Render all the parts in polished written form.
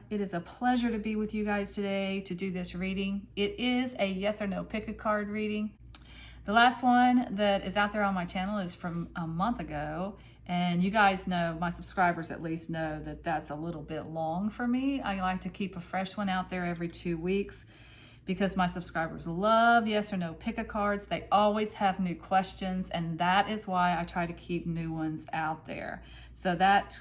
It is a pleasure to be with you guys today to do this reading. It is a yes or no pick a card reading. The last one that is out there on my channel is from a month ago, and you guys know, my subscribers at least know, that that's a little bit long for me. I like to keep a fresh one out there every 2 weeks because my subscribers love yes or no pick a cards. They always have new questions, and that is why I try to keep new ones out there. So that,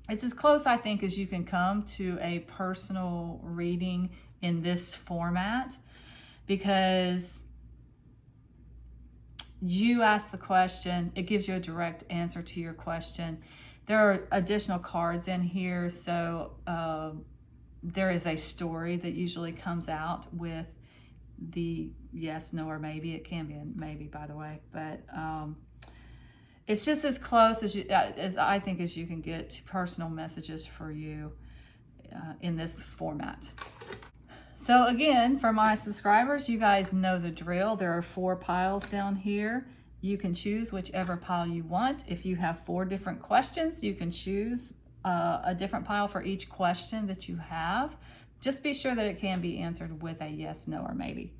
it's as close, I think, as you can come to a personal reading in this format, because you ask the question, it gives you a direct answer to your question. There are additional cards in here, so there is a story that usually comes out with the yes, no, or maybe. It can be a maybe, by the way, but it's just as close as I think as you can get to personal messages for you in this format. So again, for my subscribers, you guys know the drill. There are 4 piles down here. You can choose whichever pile you want. If you have 4 different questions, you can choose a different pile for each question that you have. Just be sure that it can be answered with a yes, no, or maybe.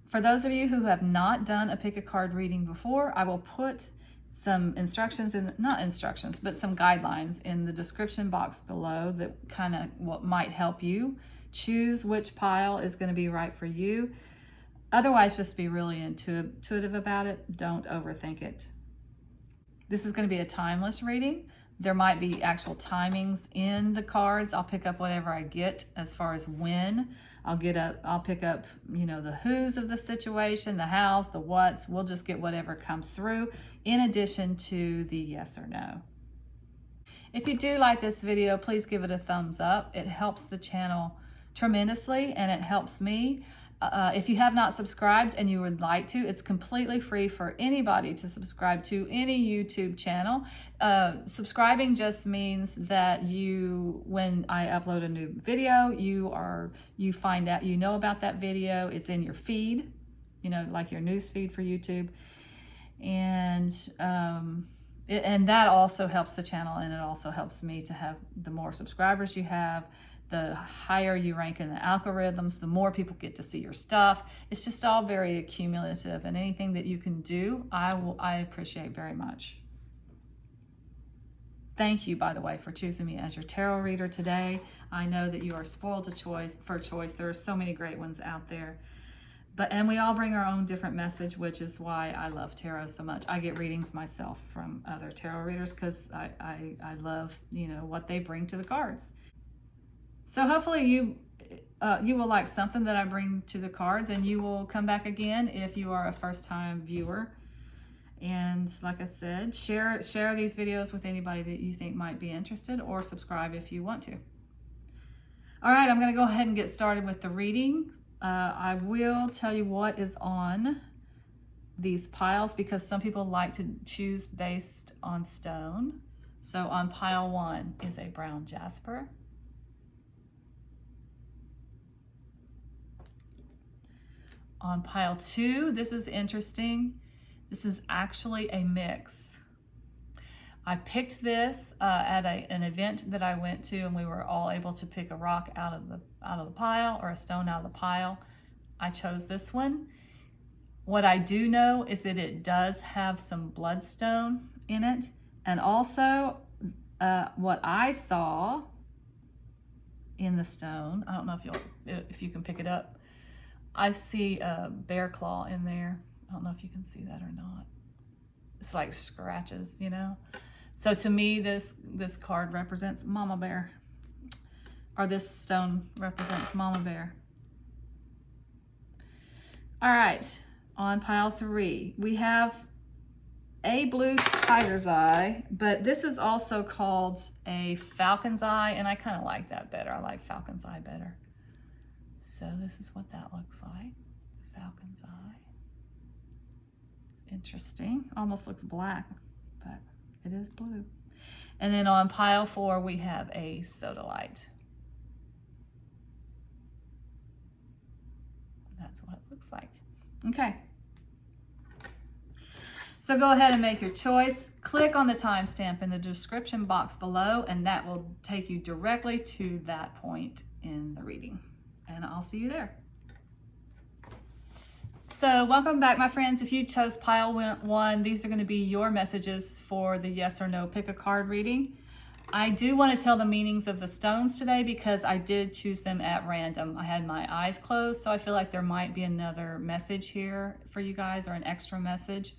For those of you who have not done a pick a card reading before, I will put some instructions not instructions, but some guidelines in the description box below that kind of what might help you choose which pile is going to be right for you. Otherwise, just be really intuitive about it. Don't overthink it. This is going to be a timeless reading. There might be actual timings in the cards. I'll pick up whatever I get as far as when. I'll pick up, the who's of the situation, the hows, the what's. We'll just get whatever comes through in addition to the yes or no. If you do like this video, please give it a thumbs up. It helps the channel tremendously, and it helps me. If you have not subscribed and you would like to, it's completely free for anybody to subscribe to any YouTube channel. Subscribing just means that when I upload a new video, you find out, about that video. It's in your feed, like your news feed for YouTube. And that also helps the channel, and it also helps me to have the more subscribers you have, the higher you rank in the algorithms, the more people get to see your stuff. It's just all very accumulative, and anything that you can do, I appreciate very much. Thank you, by the way, for choosing me as your tarot reader today. I know that you are spoiled for choice. There are so many great ones out there. And we all bring our own different message, which is why I love tarot so much. I get readings myself from other tarot readers because I love, what they bring to the cards. So hopefully you will like something that I bring to the cards, and you will come back again if you are a first-time viewer. And like I said, share these videos with anybody that you think might be interested, or subscribe if you want to. All right, I'm going to go ahead and get started with the reading. I will tell you what is on these piles, because some people like to choose based on stone. So on pile 1 is a brown jasper. On pile 2, this is interesting. This is actually a mix. I picked this at an event that I went to, and we were all able to pick a rock out of the pile, or a stone out of the pile. I chose this one. What I do know is that it does have some bloodstone in it, and also what I saw in the stone, I don't know if you can pick it up. I see a bear claw in there. I don't know if you can see that or not. It's like scratches, So to me, this card represents Mama Bear, or this stone represents Mama Bear. All right, on pile 3, we have a blue tiger's eye, but this is also called a falcon's eye, and I kind of like that better. I like falcon's eye better. So this is what that looks like, the falcon's eye. Interesting, almost looks black, but it is blue. And then on pile 4, we have a sodalite. That's what it looks like. Okay. So go ahead and make your choice. Click on the timestamp in the description box below, and that will take you directly to that point in the reading. And I'll see you there. So welcome back, my friends. If you chose pile 1, these are going to be your messages for the yes or no pick a card reading. I do want to tell the meanings of the stones today because I did choose them at random. I had my eyes closed, so I feel like there might be another message here for you guys, or an extra message.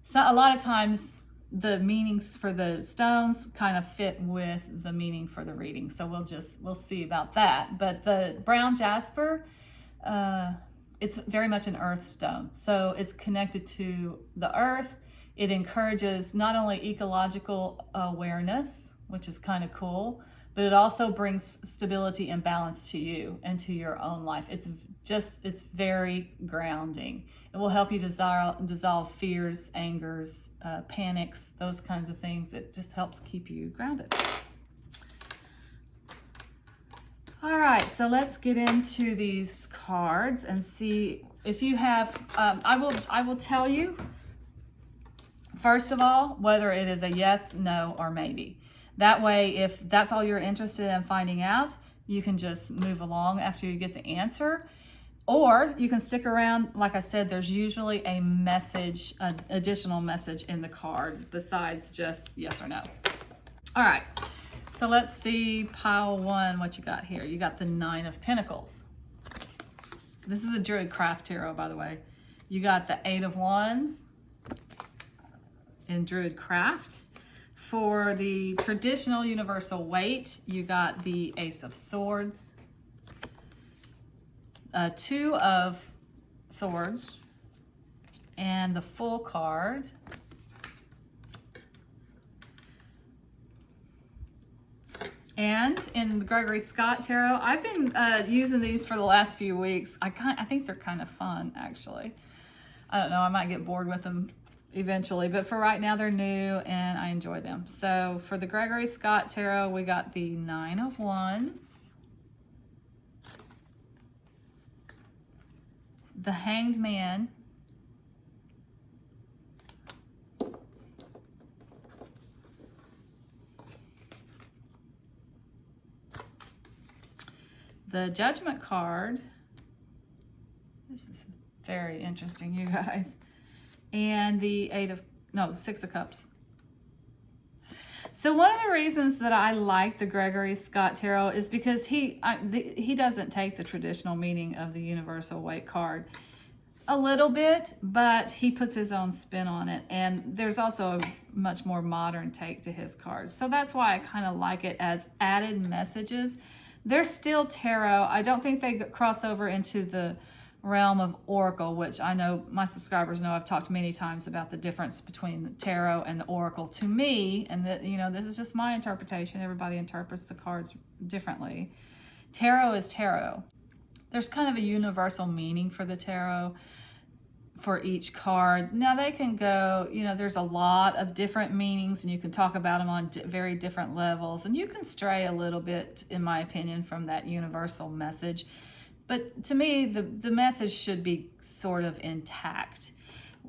So a lot of times the meanings for the stones kind of fit with the meaning for the reading. So we'll see about that. But the brown jasper, it's very much an earth stone. So it's connected to the earth. It encourages not only ecological awareness, which is kind of cool, but it also brings stability and balance to you and to your own life. It's very grounding. It will help you dissolve fears, angers, panics, those kinds of things. It just helps keep you grounded. All right, so let's get into these cards and see if you have, I will tell you, first of all, whether it is a yes, no, or maybe. That way, if that's all you're interested in finding out, you can just move along after you get the answer. Or you can stick around. Like I said, there's usually a message, an additional message in the card besides just yes or no. All right, so let's see pile 1, what you got here. You got the 9 of Pentacles. This is the Druid Craft Tarot, by the way. You got the 8 of Wands in Druid Craft. For the traditional universal weight, you got the Ace of Swords, 2 of Swords, and the Full card. And in the Gregory Scott Tarot, I've been using these for the last few weeks. I think they're kind of fun, actually. I don't know, I might get bored with them eventually, but for right now they're new and I enjoy them. So for the Gregory Scott Tarot, we got the 9 of Wands, the Hanged Man, the Judgment card. This is very interesting, you guys. And the 6 of Cups. So one of the reasons that I like the Gregory Scott Tarot is because he doesn't take the traditional meaning of the universal weight card. A little bit, but he puts his own spin on it. And there's also a much more modern take to his cards. So that's why I kind of like it as added messages. They're still tarot. I don't think they cross over into the realm of oracle, which I know my subscribers know I've talked many times about the difference between the tarot and the oracle to me, and that, you know, this is just my interpretation. Everybody interprets the cards differently. Tarot is tarot. There's kind of a universal meaning for the tarot for each card. Now they can go, you know, there's a lot of different meanings and you can talk about them on very different levels, and you can stray a little bit, in my opinion, from that universal message. But to me, the message should be sort of intact.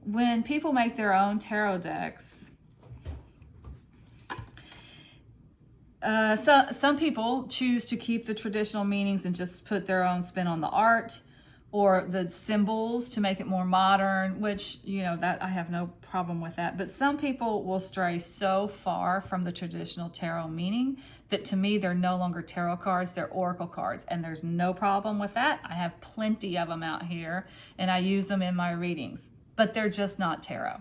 When people make their own tarot decks, some people choose to keep the traditional meanings and just put their own spin on the art or the symbols to make it more modern, which, you know, that I have no problem with that. But some people will stray so far from the traditional tarot meaning that to me, they're no longer tarot cards, they're oracle cards. And there's no problem with that. I have plenty of them out here and I use them in my readings, but they're just not tarot.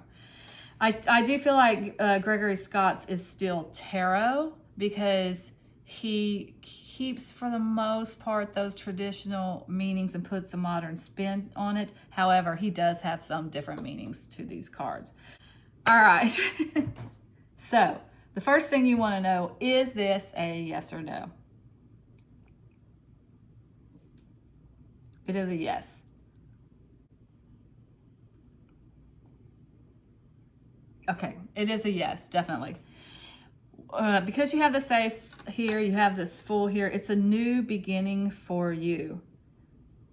I do feel like Gregory Scott's is still tarot because he keeps, for the most part, those traditional meanings and puts a modern spin on it. However, he does have some different meanings to these cards. All right. So the first thing you want to know, is this a yes or no? It is a yes. Okay, it is a yes, definitely. Because you have this ace here, you have this Fool here, it's a new beginning for you.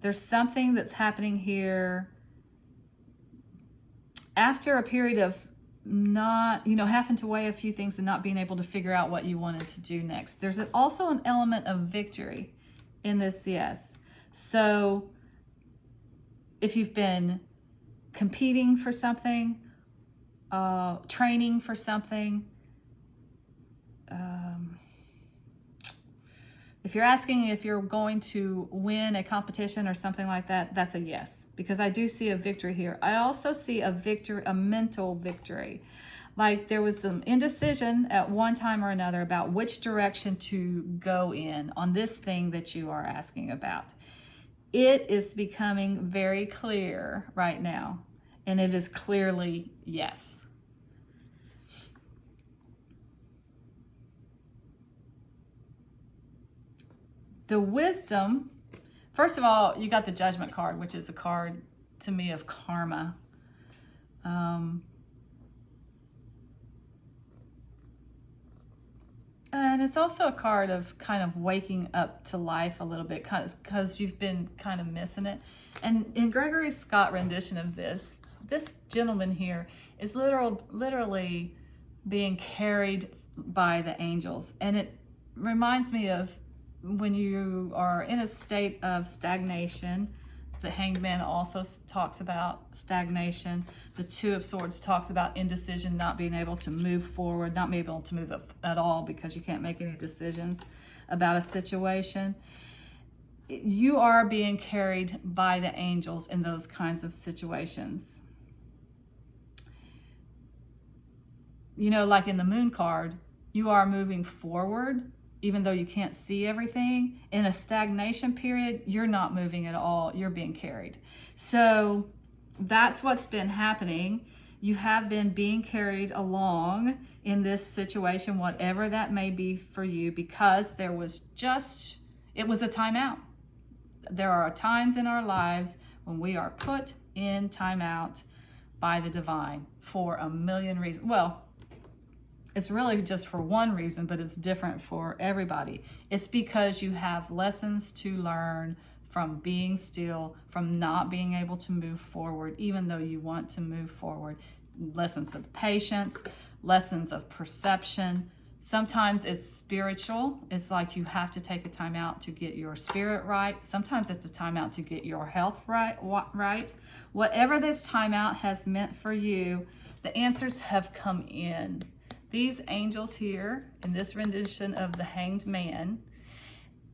There's something that's happening here after a period of not, having to weigh a few things and not being able to figure out what you wanted to do next. There's also an element of victory in this yes. So if you've been competing for something, training for something, if you're asking if you're going to win a competition or something like that, that's a yes, because I do see a victory here. I also see a victory, a mental victory. Like there was some indecision at one time or another about which direction to go in on this thing that you are asking about. It is becoming very clear right now, and it is clearly yes. The wisdom, first of all, you got the judgment card, which is a card to me of karma. And it's also a card of kind of waking up to life a little bit because you've been kind of missing it. And in Gregory Scott rendition of this gentleman here is literally being carried by the angels. And it reminds me of when you are in a state of stagnation. The Hanged Man also talks about stagnation. The Two of Swords talks about indecision, not being able to move forward, not being able to move up at all because you can't make any decisions about a situation. You are being carried by the angels in those kinds of situations. Like in the Moon card, you are moving forward, even though you can't see everything. In a stagnation period, you're not moving at all. You're being carried. So that's what's been happening. You have been being carried along in this situation, whatever that may be for you, because it was a timeout. There are times in our lives when we are put in timeout by the divine for a million reasons. Well, it's really just for one reason, but it's different for everybody. It's because you have lessons to learn from being still, from not being able to move forward, even though you want to move forward. Lessons of patience, lessons of perception. Sometimes it's spiritual. It's like you have to take a time out to get your spirit right. Sometimes it's a time out to get your health right. Whatever this time out has meant for you, the answers have come in. These angels here in this rendition of the Hanged Man,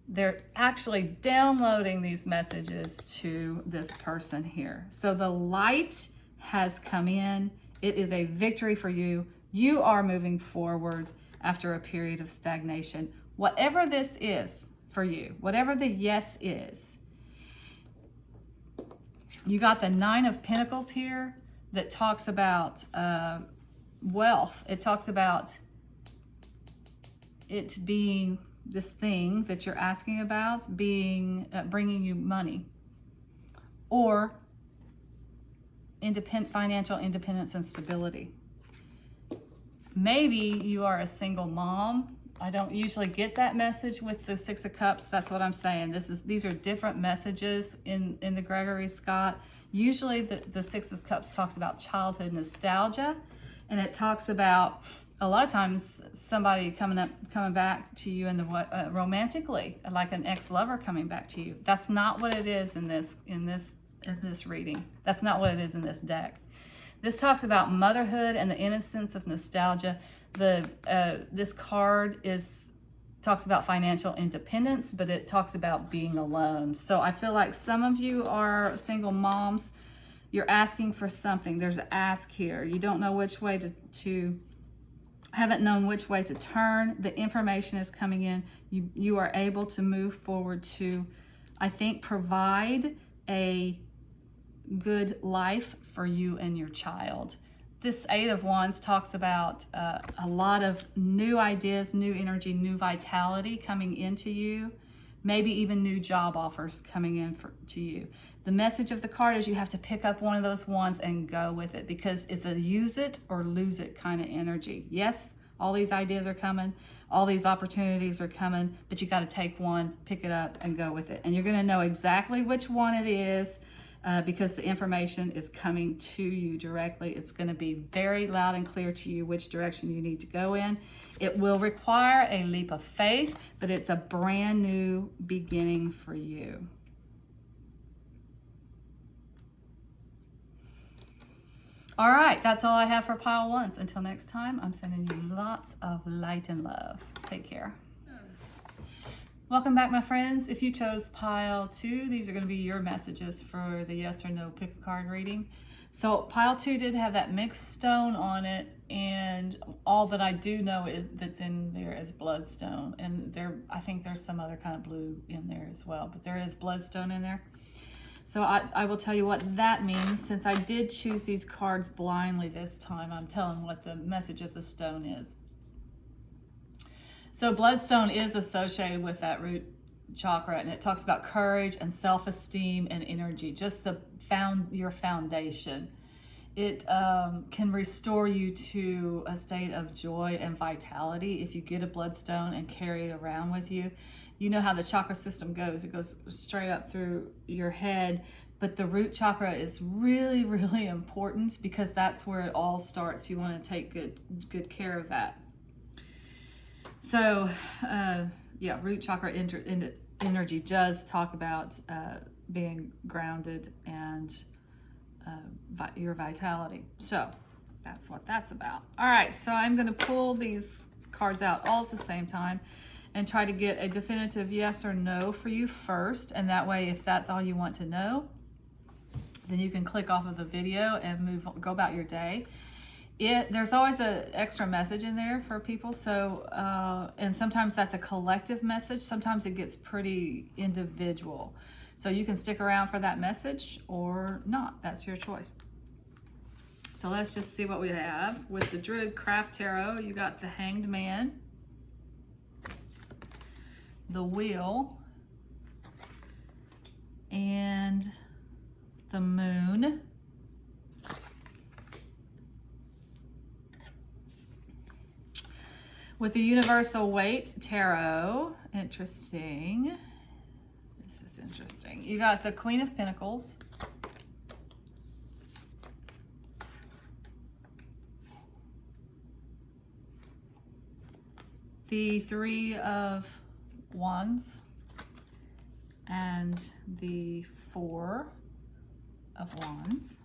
they're actually downloading these messages to this person here. So the light has come in. It is a victory for you. You are moving forward after a period of stagnation. Whatever this is for you, whatever the yes is. You got the Nine of Pentacles here that talks about wealth. It talks about it being this thing that you're asking about being bringing you money or financial independence and stability. Maybe you are a single mom. I don't usually get that message with the Six of Cups. That's what I'm saying. These are different messages in the Gregory Scott. Usually the Six of Cups talks about childhood nostalgia. And it talks about a lot of times somebody coming back to you in the romantically, like an ex-lover coming back to you. That's not what it is in this reading. That's not what it is in this deck. This talks about motherhood and the innocence of nostalgia. This card talks about financial independence, but it talks about being alone. So I feel like some of you are single moms. You're asking for something. There's an ask here. You don't know which way haven't known which way to turn. The information is coming in. You are able to move forward to, I think, provide a good life for you and your child. This Eight of Wands talks about a lot of new ideas, new energy, new vitality coming into you. Maybe even new job offers coming in to you. The message of the card is you have to pick up one of those wands and go with it, because it's a use it or lose it kind of energy. Yes, all these ideas are coming, all these opportunities are coming, but you got to take one, pick it up, and go with it. And you're going to know exactly which one it is because the information is coming to you directly. It's going to be very loud and clear to you which direction you need to go in. It will require a leap of faith, but it's a brand new beginning for you. All right, that's all I have for pile ones. Until next time, I'm sending you lots of light and love. Take care. Welcome back, my friends. If you chose pile 2, these are going to be your messages for the yes or no pick a card reading. So pile 2 did have that mixed stone on it, and all that I do know is that's in there is Bloodstone, and I think there's some other kind of blue in there as well, but there is Bloodstone in there. So I will tell you what that means. Since I did choose these cards blindly this time, I'm telling what the message of the stone is. So Bloodstone is associated with that root chakra, and it talks about courage and self-esteem and energy, just your foundation. It can restore you to a state of joy and vitality if you get a Bloodstone and carry it around with you. You know how the chakra system goes. It goes straight up through your head, but the root chakra is really, really important because that's where it all starts. You want to take good care of that. So, yeah, root chakra energy does talk about being grounded and your vitality. So that's what that's about. All right, so I'm going to pull these cards out all at the same time and try to get a definitive yes or no for you first. And that way, if that's all you want to know, then you can click off of the video and go about your day. There's always an extra message in there for people. So, and sometimes that's a collective message. Sometimes it gets pretty individual. So you can stick around for that message or not. That's your choice. So let's just see what we have. With the Druid Craft Tarot, you got the Hanged Man, the Wheel, and the Moon. With the Universal Weight Tarot, interesting. This is interesting. You got the Queen of Pentacles, the Three of Wands, and the Four of Wands.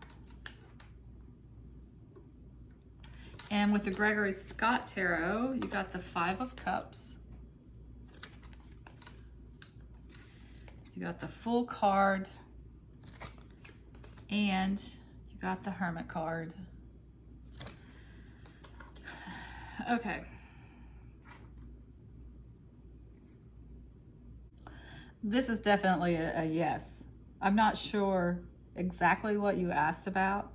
And with the Gregory Scott Tarot, you got the Five of Cups. You got the Full card. And you got the Hermit card. Okay. This is definitely a yes. I'm not sure exactly what you asked about.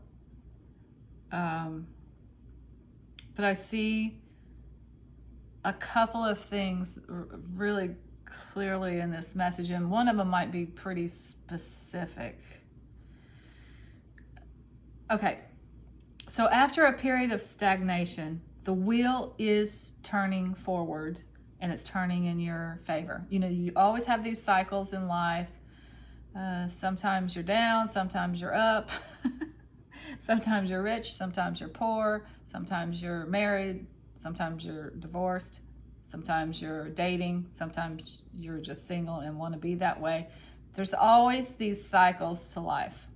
But I see a couple of things really clearly in this message, and one of them might be pretty specific. Okay, so after a period of stagnation, the wheel is turning forward, and it's turning in your favor. You know, you always have these cycles in life. Sometimes you're down, sometimes you're up. Sometimes you're rich, sometimes you're poor, sometimes you're married, sometimes you're divorced, sometimes you're dating, sometimes you're just single and want to be that way. There's always these cycles to life.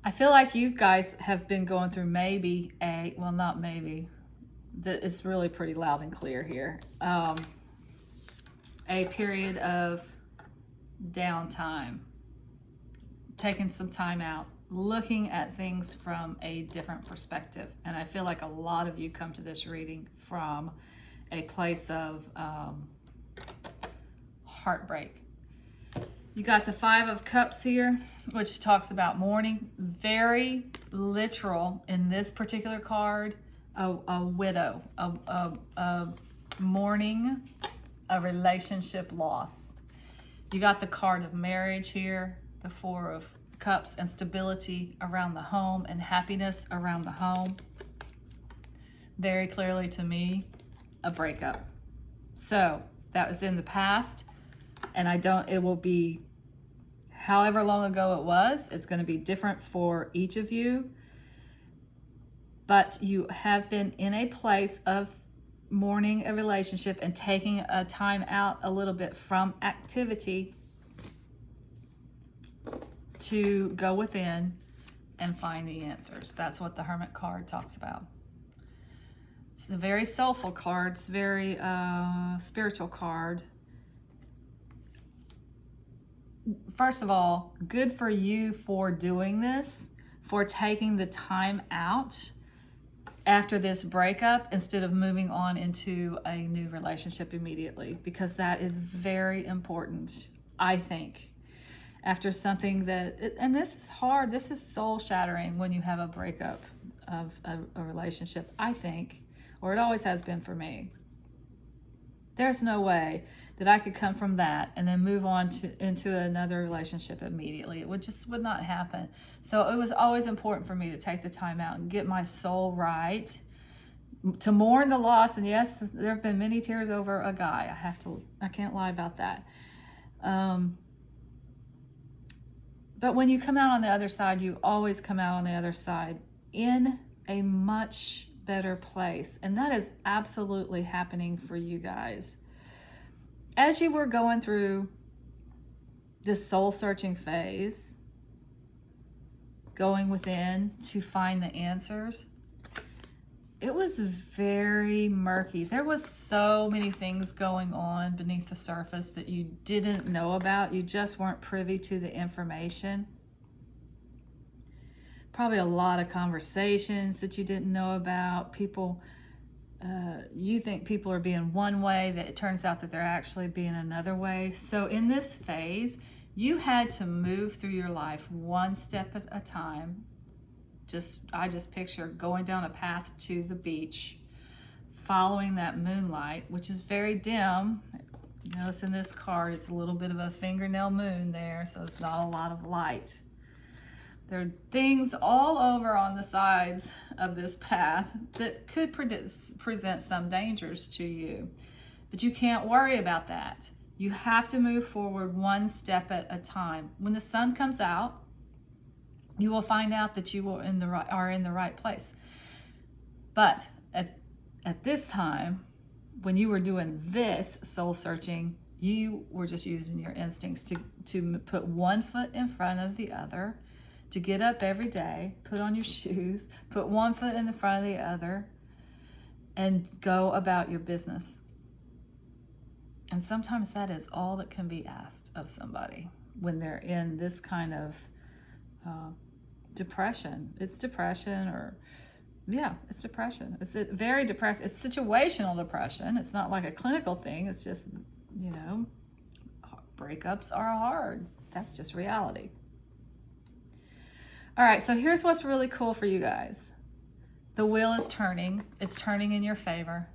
I feel like you guys have been going through it's really pretty loud and clear here. A period of downtime. Taking some time out, looking at things from a different perspective. And I feel like a lot of you come to this reading from a place of heartbreak. You got the Five of Cups here, which talks about mourning. Very literal in this particular card. A widow, a mourning, a relationship loss. You got the card of marriage here. The Four of Cups, and stability around the home and happiness around the home. Very clearly to me, a breakup. So that was in the past, and it will be however long ago it was. It's going to be different for each of you. But you have been in a place of mourning a relationship and taking a time out a little bit from activity to go within and find the answers. That's what the Hermit card talks about. It's a very soulful card. It's a very spiritual card. First of all, good for you for doing this, for taking the time out after this breakup instead of moving on into a new relationship immediately, because that is very important, I think. After something that, and this is hard, this is soul shattering when you have a breakup of a relationship, I think, or it always has been for me. There's no way that I could come from that and then move on into another relationship immediately. It would not happen. So it was always important for me to take the time out and get my soul right, to mourn the loss. And yes, there have been many tears over a guy. I can't lie about that. But when you come out on the other side, you always come out on the other side in a much better place. And that is absolutely happening for you guys. As you were going through this soul-searching phase, going within to find the answers, it was very murky. There was so many things going on beneath the surface that you didn't know about. You just weren't privy to the information. Probably a lot of conversations that you didn't know about. People, you think people are being one way, that it turns out that they're actually being another way. So in this phase, you had to move through your life one step at a time. I just picture going down a path to the beach, following that moonlight, which is very dim. You notice in this card, it's a little bit of a fingernail moon there, so it's not a lot of light. There are things all over on the sides of this path that could present some dangers to you, but you can't worry about that. You have to move forward one step at a time. When the sun comes out, you will find out that you are in the right place. But at this time, when you were doing this soul searching, you were just using your instincts to put one foot in front of the other, to get up every day, put on your shoes, put one foot in the front of the other, and go about your business. And sometimes that is all that can be asked of somebody when they're in this kind of depression. It's depression, it's depression. It's very depressed. It's situational depression. It's not like a clinical thing. It's just, breakups are hard. That's just reality. All right, so here's what's really cool for you guys. The wheel is turning. It's turning in your favor.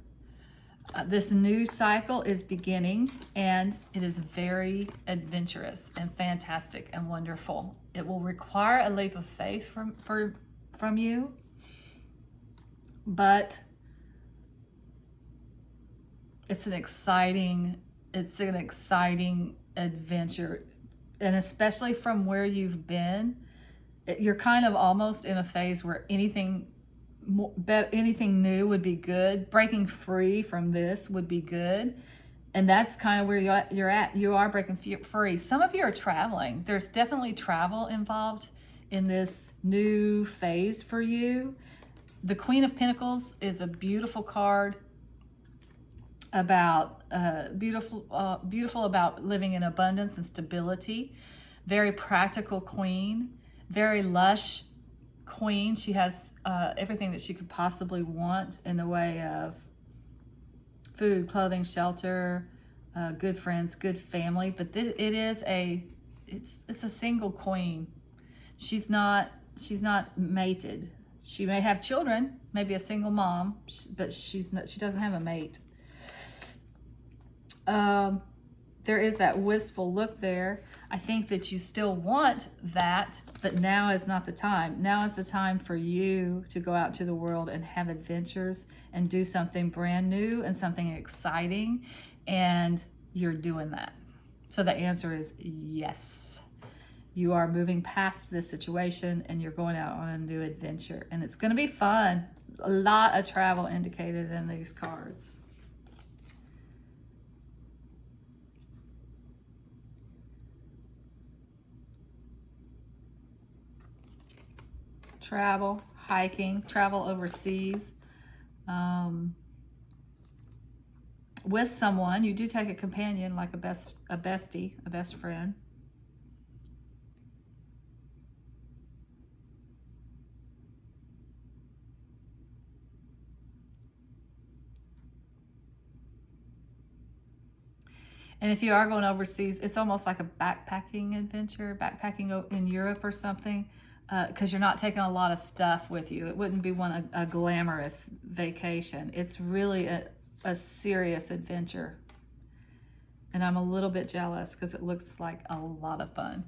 This new cycle is beginning, and it is very adventurous and fantastic and wonderful. It will require a leap of faith from you, but it's an exciting adventure, and especially from where you've been, you're kind of almost in a phase where anything new would be good. Breaking free from this would be good. And that's kind of where you're at. You are breaking free. Some of you are traveling. There's definitely travel involved in this new phase for you. The Queen of Pentacles is a beautiful card about beautiful about living in abundance and stability. Very practical queen. Very lush queen. She has everything that she could possibly want in the way of food, clothing, shelter, good friends, good family. But it's a single queen. She's not mated. She may have children, maybe a single mom, but she doesn't have a mate. There is that wistful look there. I think that you still want that, but now is not the time. Now is the time for you to go out to the world and have adventures and do something brand new and something exciting, and you're doing that. So the answer is yes. You are moving past this situation and you're going out on a new adventure. And it's going to be fun. A lot of travel indicated in these cards. Travel, hiking, travel overseas. With someone. You do take a companion, like a bestie, a best friend. And if you are going overseas, it's almost like a backpacking adventure, backpacking in Europe or something, because you're not taking a lot of stuff with you. It wouldn't be a glamorous vacation. It's really a serious adventure. And I'm a little bit jealous because it looks like a lot of fun.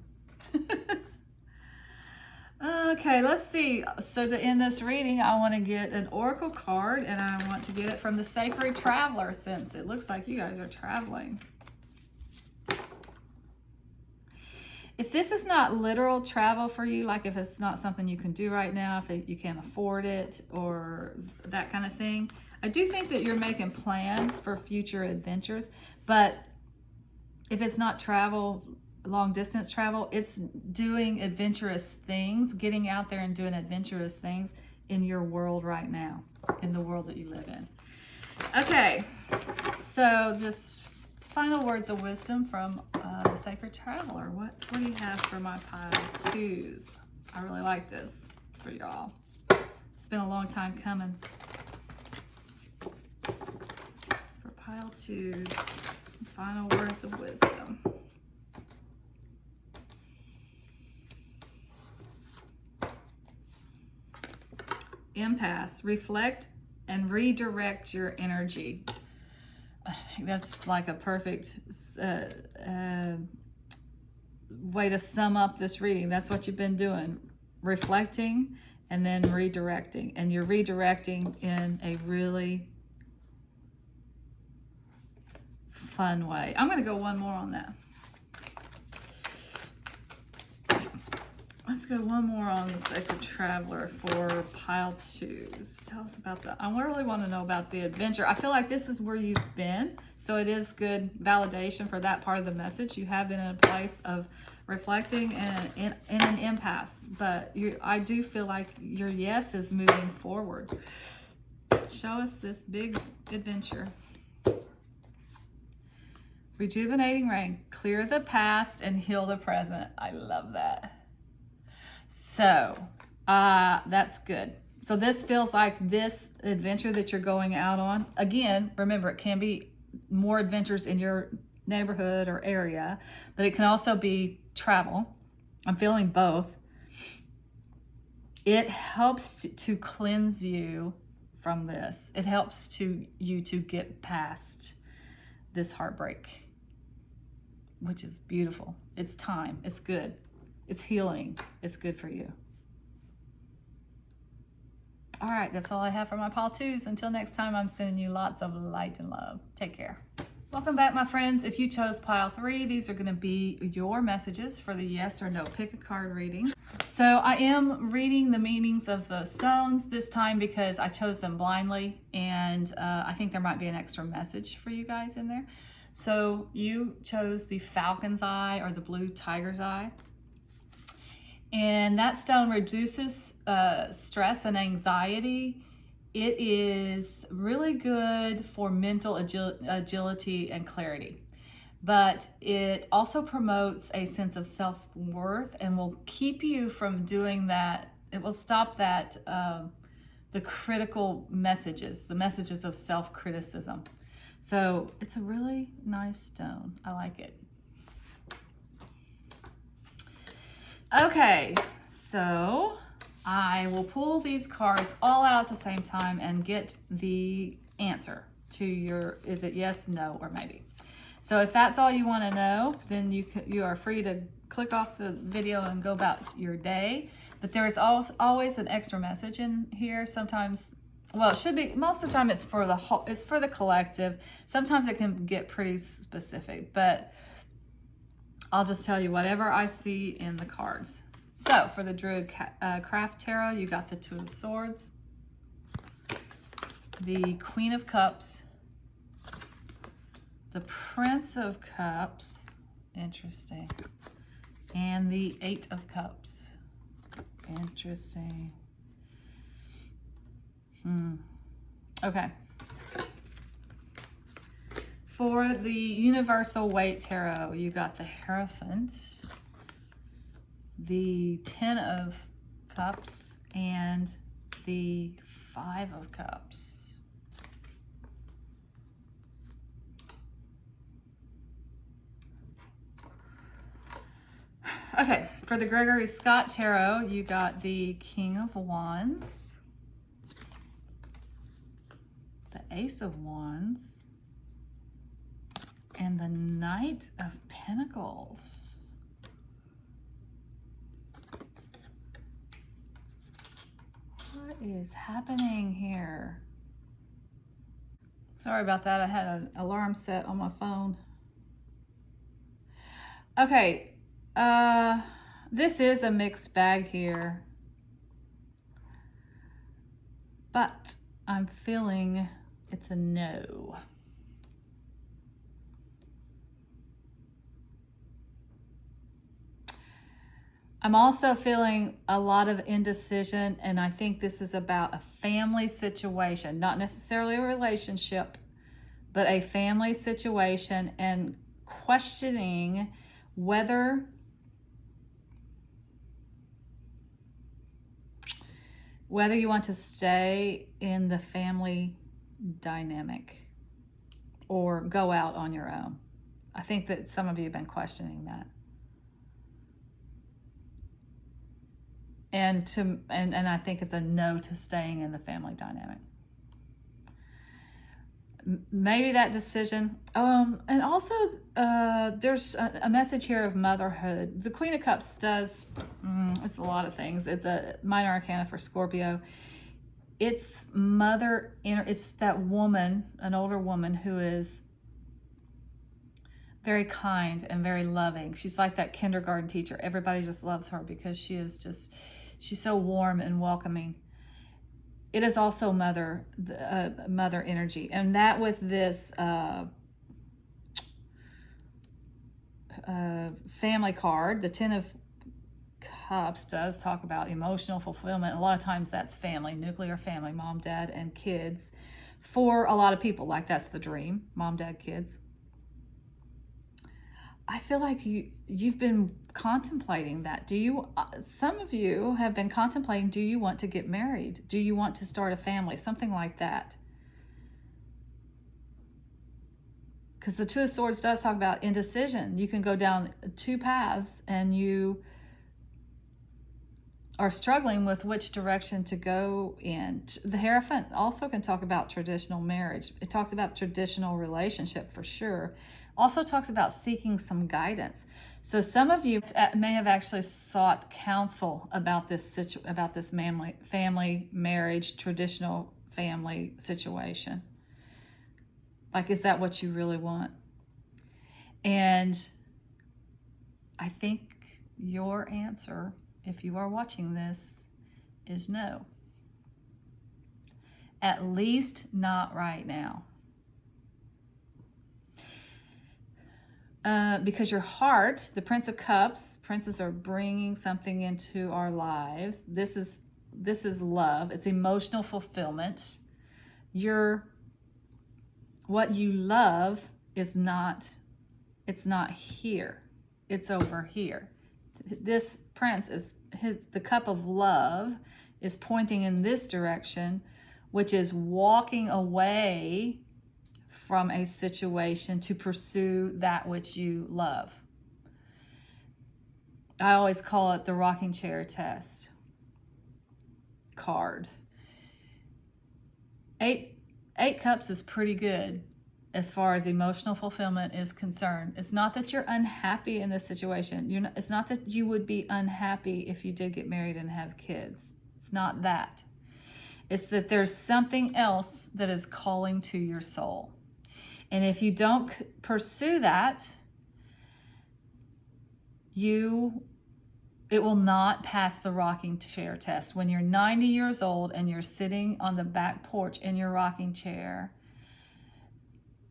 Okay, let's see. So to end this reading, I want to get an oracle card, and I want to get it from the Sacred Traveler, since it looks like you guys are traveling. If this is not literal travel for you, like if it's not something you can do right now, if you can't afford it or that kind of thing, I do think that you're making plans for future adventures. But if it's not travel, long distance travel, it's doing adventurous things, getting out there and doing adventurous things in your world right now, in the world that you live in. Okay, so just final words of wisdom from the Sacred Traveler. What do you have for my pile twos? I really like this for y'all. It's been a long time coming. For pile twos, final words of wisdom. Impasse. Reflect and redirect your energy. I think that's like a perfect way to sum up this reading. That's what you've been doing. Reflecting and then redirecting. And you're redirecting in a really fun way. I'm going to go one more on that. Let's go one more on the Sacred Traveler for pile twos. Tell us about that. I really want to know about the adventure. I feel like this is where you've been, so it is good validation for that part of the message. You have been in a place of reflecting and in an impasse, but I do feel like your yes is moving forward. Show us this big adventure. Rejuvenating rain. Clear the past and heal the present. I love that. So that's good. So this feels like this adventure that you're going out on. Again, remember, it can be more adventures in your neighborhood or area, but it can also be travel. I'm feeling both. It helps to cleanse you from this. It helps you to get past this heartbreak, which is beautiful. It's time. It's good. It's healing. It's good for you. All right, that's all I have for my pile twos. Until next time, I'm sending you lots of light and love. Take care. Welcome back, my friends. If you chose pile three, these are going to be your messages for the yes or no pick a card reading. So I am reading the meanings of the stones this time because I chose them blindly, and I think there might be an extra message for you guys in there. So you chose the Falcon's Eye or the Blue Tiger's Eye. And that stone reduces stress and anxiety. It is really good for mental agility and clarity. But it also promotes a sense of self-worth and will keep you from doing that. It will stop that, the critical messages, the messages of self-criticism. So it's a really nice stone. I like it. Okay, so I will pull these cards all out at the same time and get the answer to your, is it yes, no, or maybe. So if that's all you want to know, then you are free to click off the video and go about your day. But there is always an extra message in here. Sometimes, well, it should be, most of the time it's for the whole, it's for the collective. Sometimes it can get pretty specific, but I'll just tell you whatever I see in the cards. So for the Druid Craft Tarot, you got the Two of Swords, the Queen of Cups, the Prince of Cups, interesting, and the Eight of Cups, interesting. Okay. For the Universal Weight Tarot, you got the Hierophant, the Ten of Cups, and the Five of Cups. Okay, for the Gregory Scott Tarot, you got the King of Wands, the Ace of Wands, and the Knight of Pentacles. What is happening here? Sorry about that. I had an alarm set on my phone. Okay, this is a mixed bag here, but I'm feeling it's a no. I'm also feeling a lot of indecision, and I think this is about a family situation, not necessarily a relationship, but a family situation, and questioning whether you want to stay in the family dynamic or go out on your own. I think that some of you have been questioning that. And I think it's a no to staying in the family dynamic. Maybe that decision. And also, there's a message here of motherhood. The Queen of Cups does, it's a lot of things. It's a minor arcana for Scorpio. It's it's that woman, an older woman who is very kind and very loving. She's like that kindergarten teacher. Everybody just loves her because she's so warm and welcoming. It is also mother energy, and that with this family card, the Ten of Cups does talk about emotional fulfillment. A lot of times that's family, nuclear family, mom, dad, and kids. For a lot of people, like that's the dream, mom, dad, kids. I feel like you've been contemplating that. Some of you have been contemplating, do you want to get married? Do you want to start a family? Something like that. Because the Two of Swords does talk about indecision. You can go down two paths and you are struggling with which direction to go in. The Hierophant also can talk about traditional marriage. It talks about traditional relationship for sure. Also talks about seeking some guidance. So some of you may have actually sought counsel about this family marriage, traditional family situation. Like, is that what you really want? And I think your answer, if you are watching this, is no. At least not right now. Because your heart, the Prince of Cups, princes are bringing something into our lives. This is love. It's emotional fulfillment. What you love is not, it's not here. It's over here. This prince the cup of love is pointing in this direction, which is walking away from a situation to pursue that which you love. I always call it the rocking chair test card. Eight cups is pretty good as far as emotional fulfillment is concerned. It's not that you're unhappy in this situation. It's not that you would be unhappy if you did get married and have kids. It's not that. It's that there's something else that is calling to your soul. And if you don't pursue that, it will not pass the rocking chair test. When you're 90 years old and you're sitting on the back porch in your rocking chair,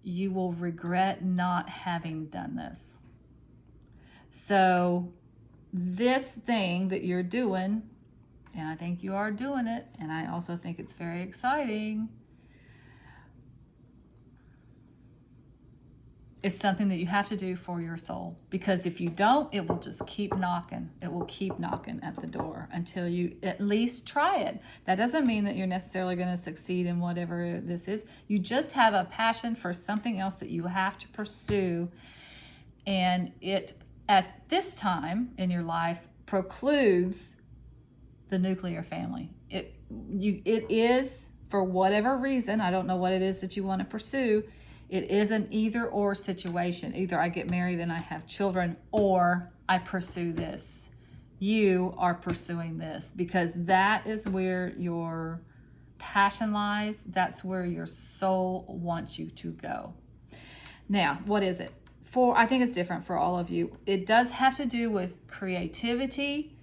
you will regret not having done this. So this thing that you're doing, and I think you are doing it, and I also think it's very exciting, is something that you have to do for your soul. Because if you don't, it will just keep knocking. It will keep knocking at the door until you at least try it. That doesn't mean that you're necessarily going to succeed in whatever this is. You just have a passion for something else that you have to pursue. And it, at this time in your life, precludes the nuclear family. It is, for whatever reason, I don't know what it is that you want to pursue, it is an either or situation. Either I get married and I have children, or I pursue this. You are pursuing this because that is where your passion lies. That's where your soul wants you to go. Now, what is it? I think it's different for all of you. It does have to do with creativity,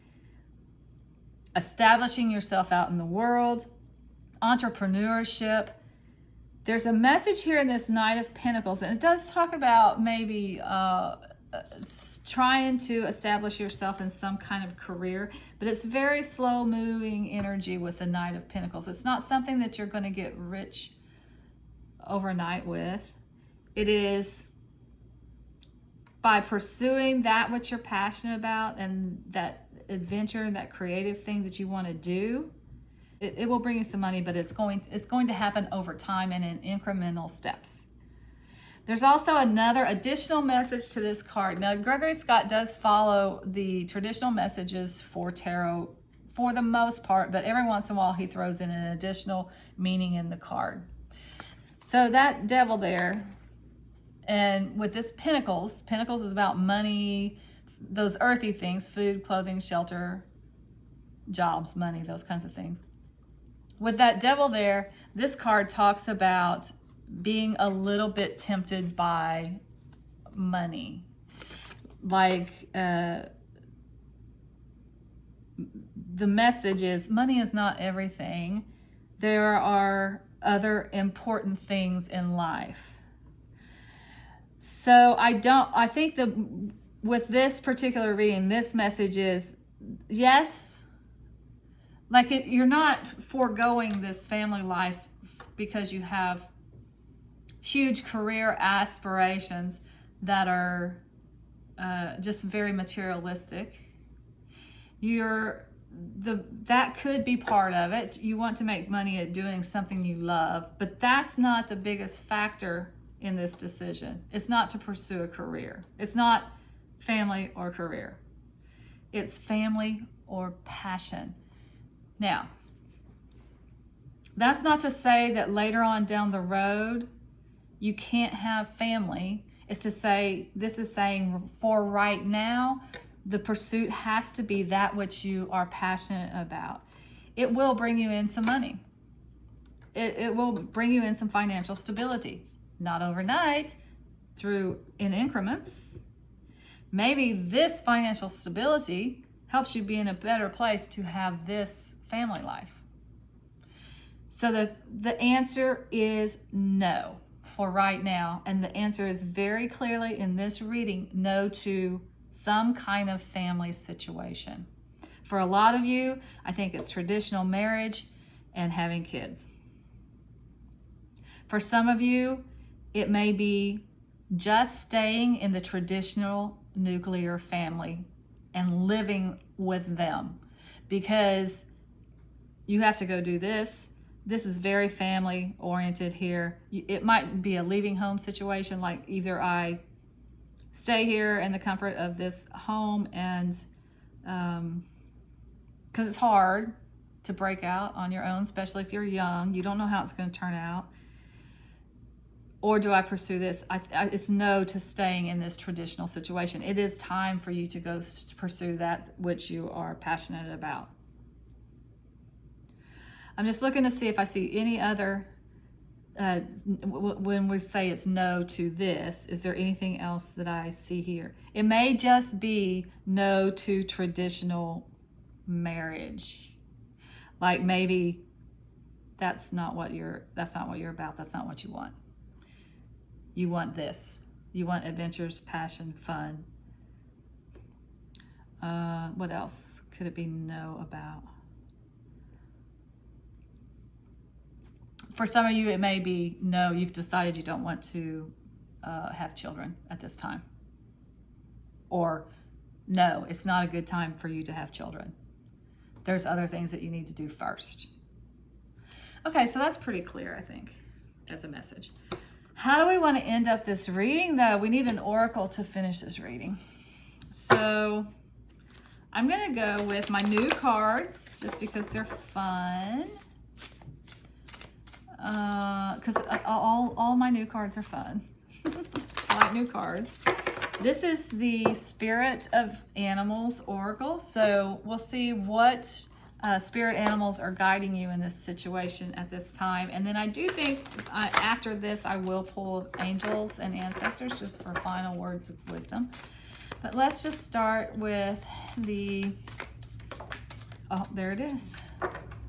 establishing yourself out in the world, entrepreneurship. There's a message here in this Knight of Pentacles, and it does talk about maybe trying to establish yourself in some kind of career, but it's very slow moving energy with the Knight of Pentacles. It's not something that you're going to get rich overnight with. It is by pursuing that which you're passionate about and that adventure and that creative thing that you want to do. It will bring you some money, but it's going to happen over time and in incremental steps. There's also another additional message to this card. Now, Gregory Scott does follow the traditional messages for tarot for the most part, but every once in a while he throws in an additional meaning in the card. So that devil there, and with this Pentacles is about money, those earthy things, food, clothing, shelter, jobs, money, those kinds of things. With that devil there, this card talks about being a little bit tempted by money. Like the message is, money is not everything. There are other important things in life. So I think that with this particular reading, this message is, yes, like you're not foregoing this family life because you have huge career aspirations that are just very materialistic. That could be part of it. You want to make money at doing something you love, but that's not the biggest factor in this decision. It's not to pursue a career. It's not family or career. It's family or passion. Now, that's not to say that later on down the road you can't have family. It's to say, this is saying for right now, the pursuit has to be that which you are passionate about. It will bring you in some money. It will bring you in some financial stability. Not overnight, in increments. Maybe this financial stability helps you be in a better place to have this family life. So the answer is no for right now. And the answer is very clearly in this reading, no to some kind of family situation. For a lot of you, I think it's traditional marriage and having kids. For some of you, it may be just staying in the traditional nuclear family and living with them, because you have to go do this. This is very family oriented here. It might be a leaving home situation, like either I stay here in the comfort of this home and because it's hard to break out on your own, especially if you're young. You don't know how it's going to turn out. Or do I pursue this? It's no to staying in this traditional situation. It is time for you to go pursue that which you are passionate about. I'm just looking to see if I see any other when we say it's no to this, is there anything else that I see here? It may just be no to traditional marriage. Like maybe that's not what you're about. That's not what you want. You want this. You want adventures, passion, fun. What else could it be no about? For some of you, it may be no, you've decided you don't want to have children at this time. Or no, it's not a good time for you to have children. There's other things that you need to do first. Okay, so that's pretty clear, I think, as a message. How do we want to end up this reading, though? We need an oracle to finish this reading. So I'm going to go with my new cards, just because they're fun. Because all my new cards are fun. I like new cards. This is the Spirit of Animals Oracle. So we'll see what spirit animals are guiding you in this situation at this time. And then I do think after this, I will pull angels and ancestors just for final words of wisdom. But let's just start with oh, there it is.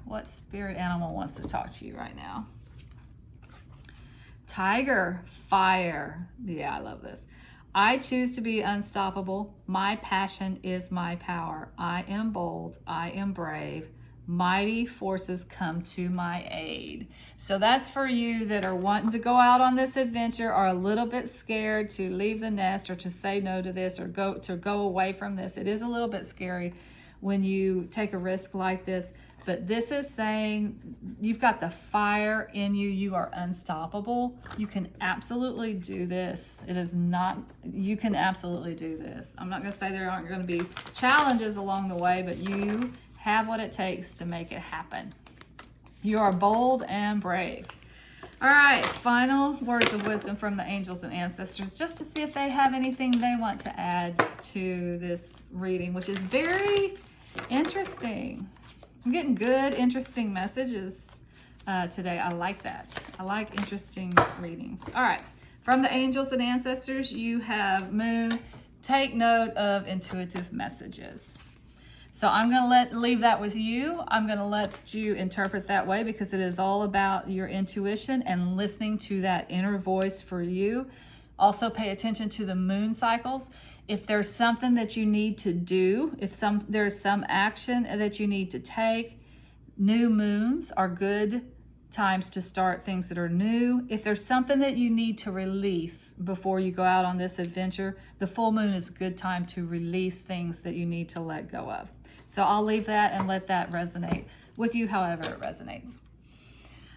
What spirit animal wants to talk to you right now? Tiger, fire. Yeah, I love this. I choose to be unstoppable. My passion is my power. I am bold. I am brave. Mighty forces come to my aid. So that's for you that are wanting to go out on this adventure, are a little bit scared to leave the nest or to say no to this or go away from this. It is a little bit scary when you take a risk like this. But this is saying you've got the fire in you. You are unstoppable. You can absolutely do this. You can absolutely do this. I'm not going to say there aren't going to be challenges along the way, but you have what it takes to make it happen. You are bold and brave. All right, final words of wisdom from the angels and ancestors, just to see if they have anything they want to add to this reading, which is very interesting. I'm getting good, interesting messages today. I like that. I like interesting readings. All right. From the angels and ancestors, you have Moon. Take note of intuitive messages. So I'm going to leave that with you. I'm going to let you interpret that way because it is all about your intuition and listening to that inner voice for you. Also pay attention to the moon cycles. If there's something that you need to do, there's some action that you need to take, new moons are good times to start things that are new. If there's something that you need to release before you go out on this adventure, the full moon is a good time to release things that you need to let go of. So I'll leave that and let that resonate with you however it resonates.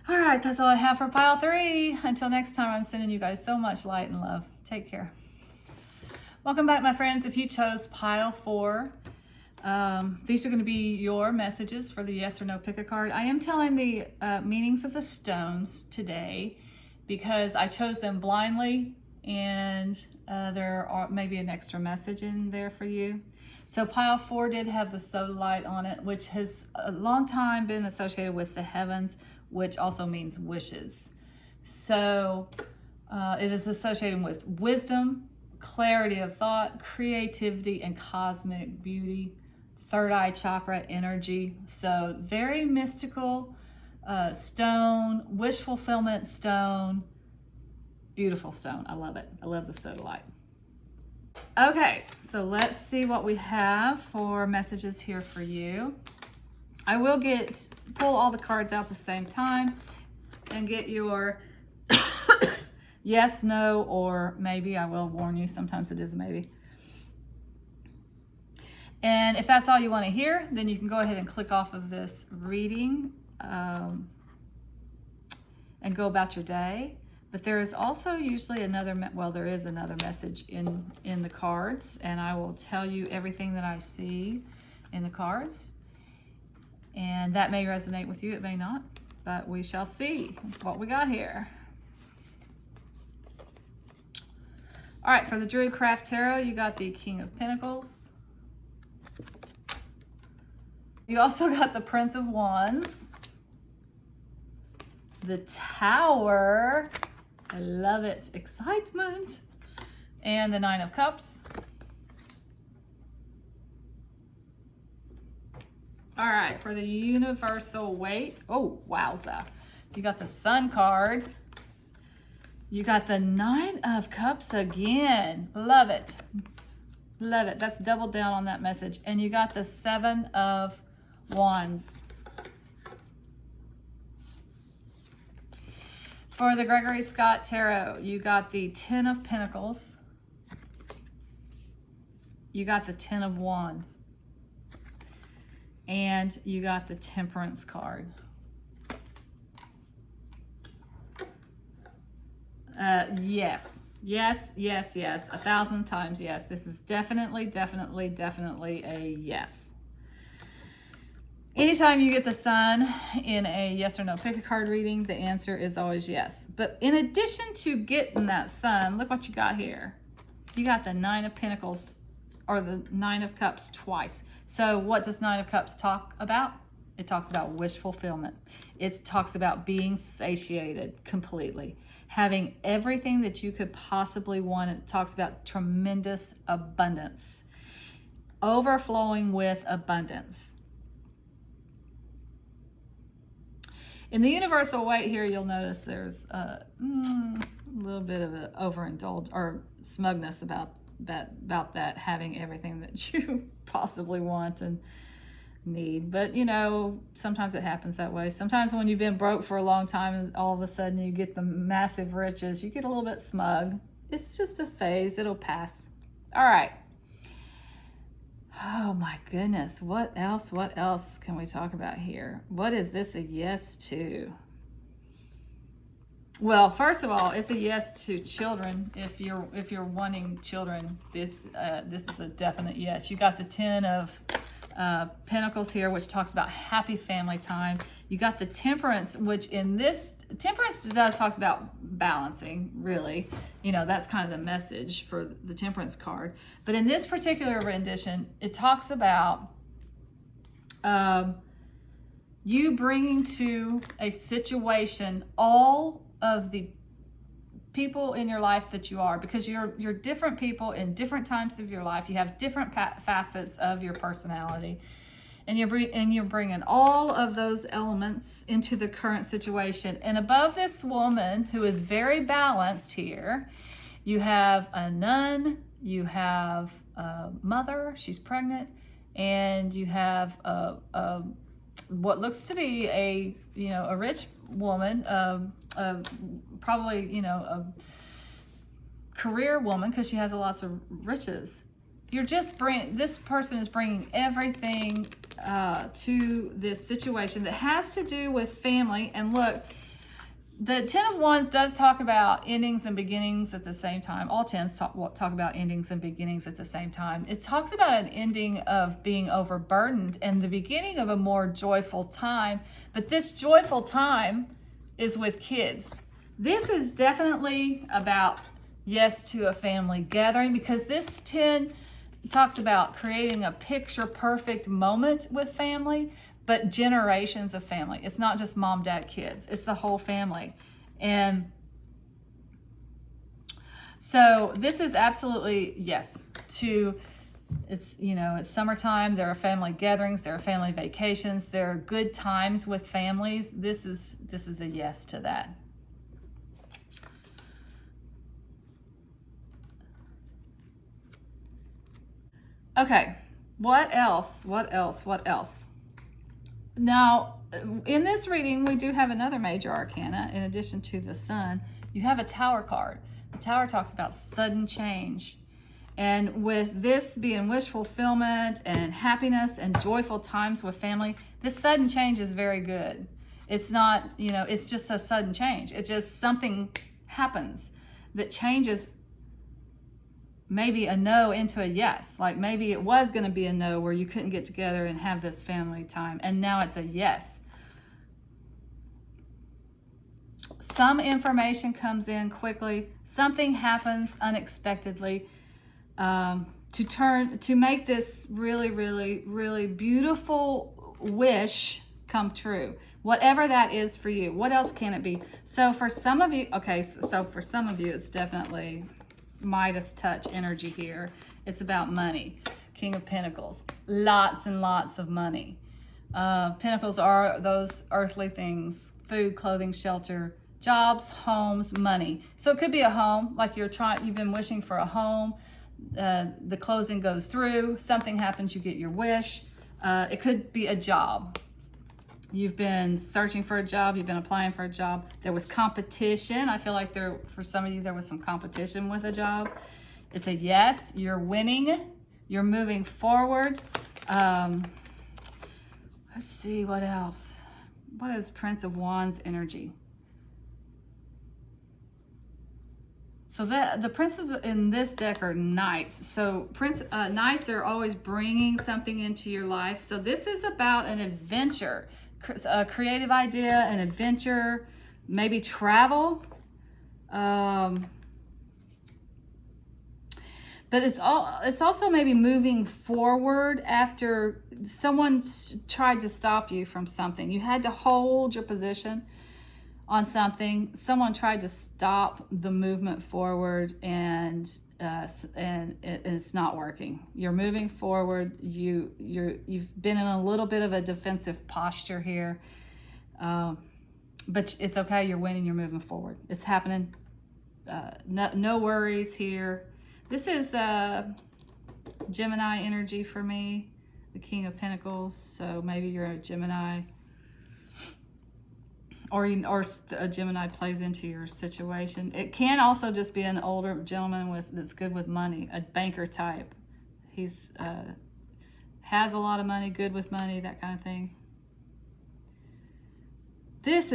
All right, that's all I have for pile 3. Until next time, I'm sending you guys so much light and love. Take care. Welcome back, my friends. If you chose pile 4, these are going to be your messages for the yes or no pick a card. I am telling the meanings of the stones today because I chose them blindly, and there are maybe an extra message in there for you. So pile 4 did have the Sodalite on it, which has a long time been associated with the heavens, which also means wishes. So it is associated with wisdom, clarity of thought, creativity, and cosmic beauty, third eye chakra energy. So very mystical stone, wish fulfillment stone, beautiful stone. I love it. I love the Sodalite. Okay, so let's see what we have for messages here for you. I will pull all the cards out at the same time and get your yes, no, or maybe. I will warn you, sometimes it is a maybe. And if that's all you want to hear, then you can go ahead and click off of this reading and go about your day. But there is also usually there is another message in the cards, and I will tell you everything that I see in the cards. And that may resonate with you, it may not, but we shall see what we got here. All right, for the Druidcraft Tarot, you got the King of Pentacles. You also got the Prince of Wands. the Tower. I love it. Excitement. And the Nine of Cups. All right, for the universal weight. Oh, wowza. You got the Sun card. You got the Nine of Cups again. Love it. Love it. That's double down on that message. And you got the Seven of Wands. For the Gregory Scott Tarot, you got the Ten of Pentacles. You got the Ten of Wands. And you got the Temperance card. Yes. Yes, yes, yes. 1,000 times yes. This is definitely, definitely, definitely a yes. Anytime you get the Sun in a yes or no pick a card reading, the answer is always yes. But in addition to getting that Sun, look what you got here. You got the Nine of Pentacles or the Nine of Cups twice. So what does Nine of Cups talk about? It talks about wish fulfillment. It talks about being satiated completely, having everything that you could possibly want. It talks about tremendous abundance, overflowing with abundance. In the universal weight here, you'll notice there's a little bit of an overindulge or smugness about that having everything that you possibly want and need. But you know, sometimes it happens that way. Sometimes when you've been broke for a long time and all of a sudden you get the massive riches, you get a little bit smug. It's just a phase. It'll pass. All right. Oh my goodness. What else can we talk about here? What is this a yes to? Well, first of all, it's a yes to children. If you're wanting children, this is a definite yes. You got the Ten of Pentacles here, which talks about happy family time. You got the Temperance, which in this Temperance talks about balancing, really. You know, that's kind of the message for the Temperance card. But in this particular rendition, it talks about you bringing to a situation all of the people in your life that you are, because you're different people in different times of your life. You have different facets of your personality, and you're bringing all of those elements into the current situation. And above this woman who is very balanced here, you have a nun, you have a mother, she's pregnant, and you have what looks to be a rich woman, probably a career woman, because she has lots of riches. This person is bringing everything to this situation that has to do with family. And look, the Ten of Wands does talk about endings and beginnings at the same time. All tens talk about endings and beginnings at the same time. It talks about an ending of being overburdened and the beginning of a more joyful time. But this joyful time is with kids. This is definitely about yes to a family gathering, because this 10 talks about creating a picture perfect moment with family, but generations of family. It's not just mom, dad, kids. It's the whole family. And so this is absolutely yes to, it's summertime. There are family gatherings. There are family vacations. There are good times with families. This is a yes to that. Okay, what else? Now, in this reading, we do have another major arcana. In addition to the Sun, you have a Tower card. The Tower talks about sudden change. And with this being wish fulfillment and happiness and joyful times with family, this sudden change is very good. It's not, it's just a sudden change. It's just something happens that changes maybe a no into a yes. Like maybe it was going to be a no where you couldn't get together and have this family time, and now it's a yes. Some information comes in quickly. Something happens unexpectedly to make this really, really, really beautiful wish come true. Whatever that is for you. What else can it be? So for some of you, okay, so for some of you, it's definitely Midas touch energy here. It's about money. King of Pentacles. Lots and lots of money. Pentacles are those earthly things. Food, clothing, shelter, jobs, homes, money. So it could be a home, like you've been wishing for a home. The closing goes through. Something happens, you get your wish. It could be a job. You've been searching for a job. You've been applying for a job. There was competition. I feel like for some of you, there was some competition with a job. It's a yes. You're winning. You're moving forward. Let's see what else. What is Prince of Wands energy? So the princes in this deck are knights. So knights are always bringing something into your life. So this is about an adventure, a creative idea, an adventure, maybe travel. But it's also maybe moving forward after someone tried to stop you from something. You had to hold your position on something. Someone tried to stop the movement forward, and it's not working. You're moving forward. You've been in a little bit of a defensive posture here, but it's okay. You're winning. You're moving forward. It's happening. No worries here. This is Gemini energy for me, the King of Pentacles. So maybe you're a Gemini, or a Gemini plays into your situation. It can also just be an older gentleman that's good with money, a banker type. He's has a lot of money, good with money, that kind of thing. This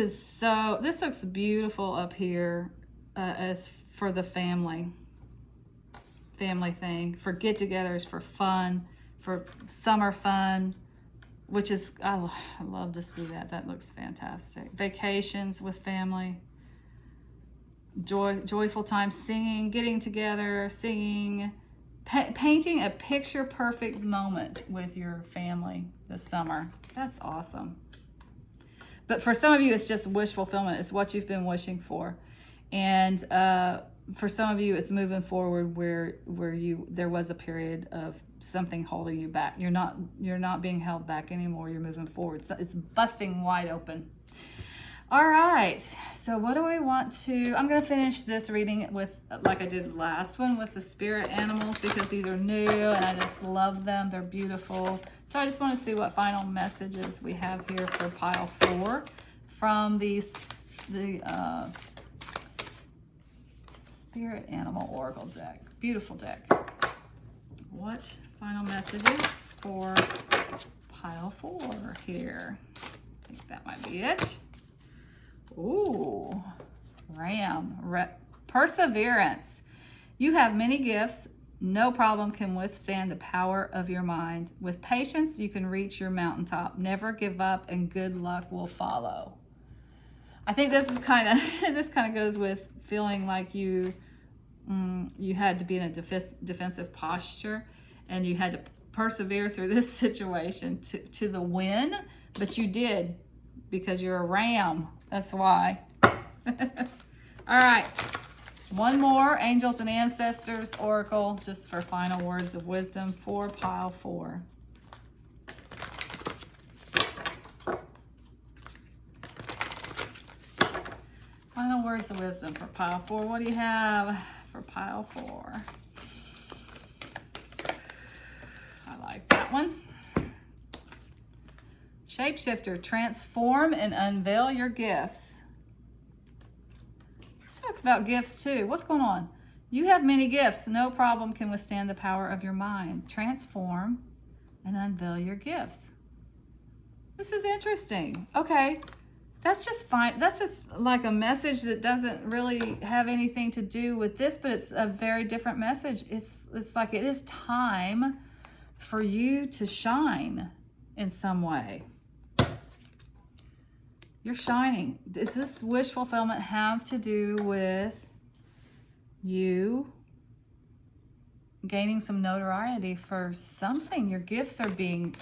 looks beautiful up here as for the family thing, for get-togethers, for fun, for summer fun, which is, I love to see that. That looks fantastic. Vacations with family, joyful time, singing, getting together, singing, painting a picture-perfect moment with your family this summer. That's awesome. But for some of you, it's just wish fulfillment. It's what you've been wishing for. And for some of you, it's moving forward where there was a period of something holding you back. You're not being held back anymore. You're moving forward. So it's busting wide open. All right. So what do we want to? I'm going to finish this reading with, like I did the last one, with the spirit animals, because these are new and I just love them. They're beautiful. So I just want to see what final messages we have here for pile 4 from the Spirit Animal Oracle deck. Beautiful deck. What final messages for pile 4 here? I think that might be it. Ooh, Ram. Perseverance. You have many gifts. No problem can withstand the power of your mind. With patience, you can reach your mountaintop. Never give up, and good luck will follow. I think this is this kind of goes with feeling like you had to be in a defensive posture, and you had to persevere through this situation to the win, but you did, because you're a ram. That's why. All right. One more, Angels and Ancestors Oracle, just for final words of wisdom for pile 4. Final words of wisdom for pile 4. What do you have for pile 4? I like that one. Shapeshifter, transform and unveil your gifts. This talks about gifts too. What's going on? You have many gifts. No problem can withstand the power of your mind. Transform and unveil your gifts. This is interesting. Okay. That's just fine. That's just like a message that doesn't really have anything to do with this, but it's a very different message. It's like it is time for you to shine in some way. You're shining. Does this wish fulfillment have to do with you gaining some notoriety for something? Your gifts are being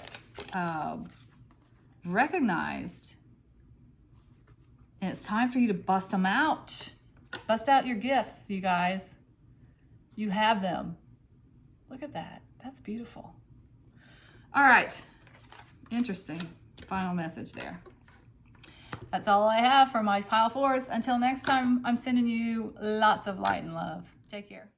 recognized. And it's time for you to bust them out. Bust out your gifts, you guys. You have them. Look at that. That's beautiful. All right. Interesting. Final message there. That's all I have for my pile fours. Until next time, I'm sending you lots of light and love. Take care.